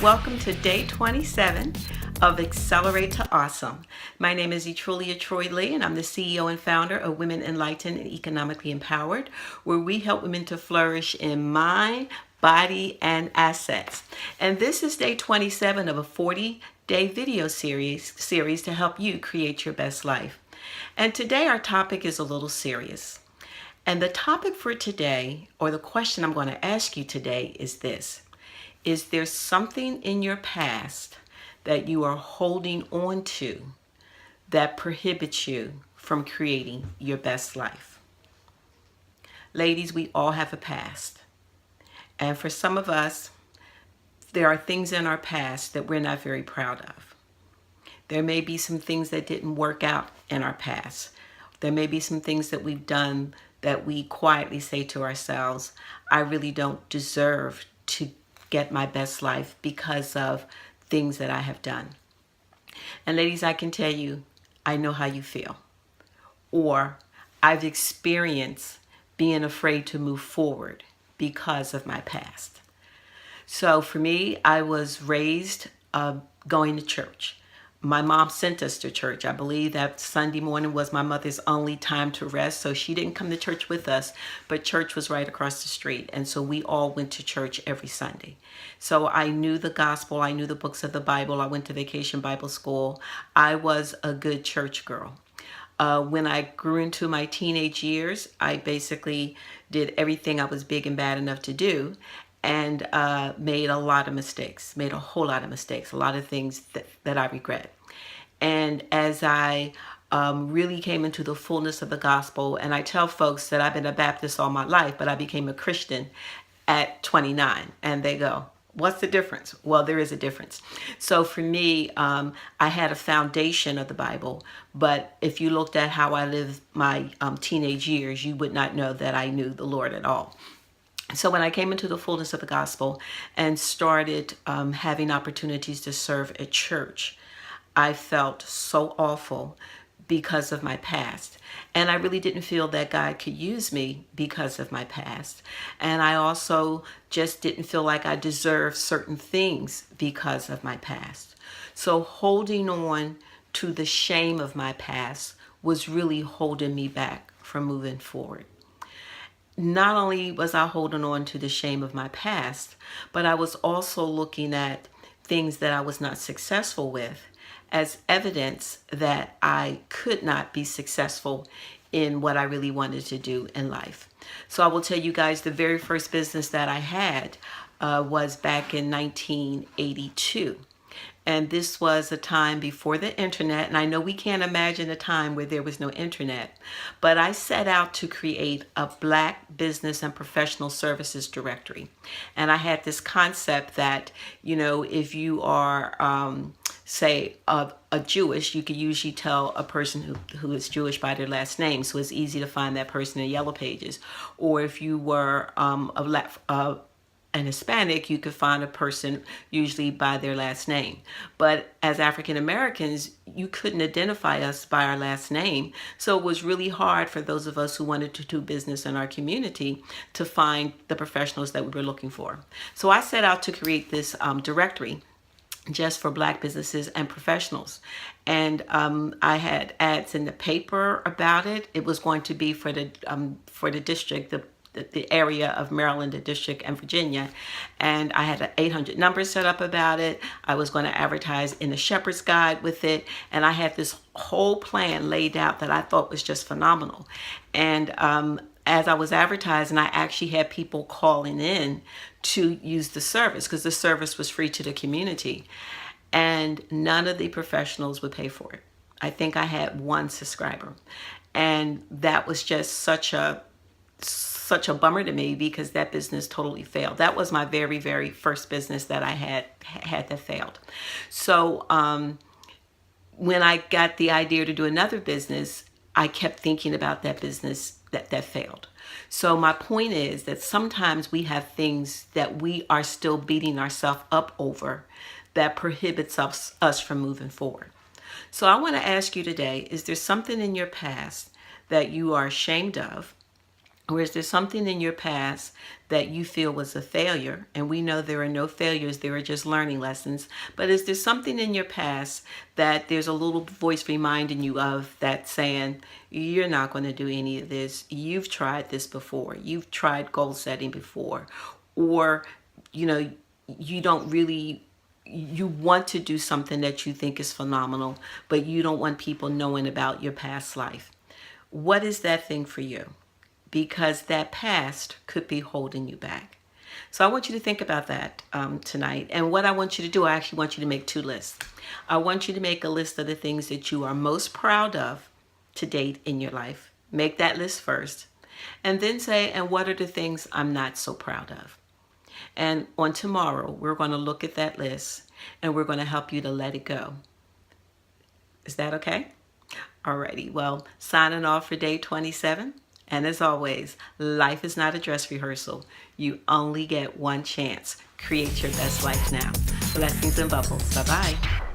Welcome to day 27 of Accelerate to Awesome. My name is Etrulia Troy Lee, and I'm the CEO and founder of Women Enlightened and Economically Empowered, where we help women to flourish in mind, body, and assets. And this is day 27 of a 40-day video series to help you create your best life. And today our topic is a little serious. And the topic for today, or the question I'm going to ask you today, is this. Is there something in your past that you are holding on to that prohibits you from creating your best life? Ladies, we all have a past. And for some of us, there are things in our past that we're not very proud of. There may be some things that didn't work out in our past. There may be some things that we've done that we quietly say to ourselves, I really don't deserve to get my best life because of things that I have done. And ladies, I can tell you, I know how you feel. Or I've experienced being afraid to move forward because of my past. So for me, I was raised going to church. My mom sent us to church. I believe that Sunday morning was my mother's only time to rest, so she didn't come to church with us, but church was right across the street, and so we all went to church every Sunday. So I knew the gospel, I knew the books of the Bible, I went to Vacation Bible School. I was a good church girl. When I grew into my teenage years, I basically did everything I was big and bad enough to do, and made a lot of mistakes, made a whole lot of mistakes, a lot of things that I regret. And as I really came into the fullness of the gospel, and I tell folks that I've been a Baptist all my life, but I became a Christian at 29, and they go, what's the difference? Well, there is a difference. So for me, I had a foundation of the Bible, but if you looked at how I lived my teenage years, you would not know that I knew the Lord at all. So when I came into the fullness of the gospel and started having opportunities to serve at church, I felt so awful because of my past. And I really didn't feel that God could use me because of my past. And I also just didn't feel like I deserved certain things because of my past. So holding on to the shame of my past was really holding me back from moving forward. Not only was I holding on to the shame of my past, but I was also looking at things that I was not successful with as evidence that I could not be successful in what I really wanted to do in life. So I will tell you guys, the very first business that I had was back in 1982. And this was a time before the internet. And I know we can't imagine a time where there was no internet. But I set out to create a Black business and professional services directory. And I had this concept that, if you are, say, a Jewish, you could usually tell a person who is Jewish by their last name. So it's easy to find that person in Yellow Pages. Or if you were an Hispanic, you could find a person usually by their last name. But as African Americans, you couldn't identify us by our last name. So it was really hard for those of us who wanted to do business in our community to find the professionals that we were looking for. So I set out to create this directory just for Black businesses and professionals. And I had ads in the paper about it. It was going to be for the district, the area of Maryland, the district, and Virginia. And I had an 800 number set up about it. I was going to advertise in the Shepherd's Guide with it. And I had this whole plan laid out that I thought was just phenomenal. And as I was advertising, I actually had people calling in to use the service because the service was free to the community. And none of the professionals would pay for it. I think I had one subscriber. And that was just such a bummer to me because that business totally failed. That was my very, very first business that I had that failed. So when I got the idea to do another business, I kept thinking about that business that failed. So my point is that sometimes we have things that we are still beating ourselves up over that prohibits us from moving forward. So I want to ask you today, is there something in your past that you are ashamed of, Or is there something in your past that you feel was a failure? And we know there are no failures, there are just learning lessons. But is there something in your past that there's a little voice reminding you of that saying, you're not going to do any of this. You've tried this before. You've tried goal setting before. Or, you know, you don't really, you want to do something that you think is phenomenal, but you don't want people knowing about your past life. What is that thing for you? Because that past could be holding you back. So I want you to think about that tonight. And what I want you to do, I actually want you to make two lists. I want you to make a list of the things that you are most proud of to date in your life. Make that list first. And then say, and what are the things I'm not so proud of? And on tomorrow, we're going to look at that list and we're going to help you to let it go. Is that okay? Alrighty. Well, signing off for day 27. And as always, life is not a dress rehearsal. You only get one chance. Create your best life now. Blessings and bubbles. Bye-bye.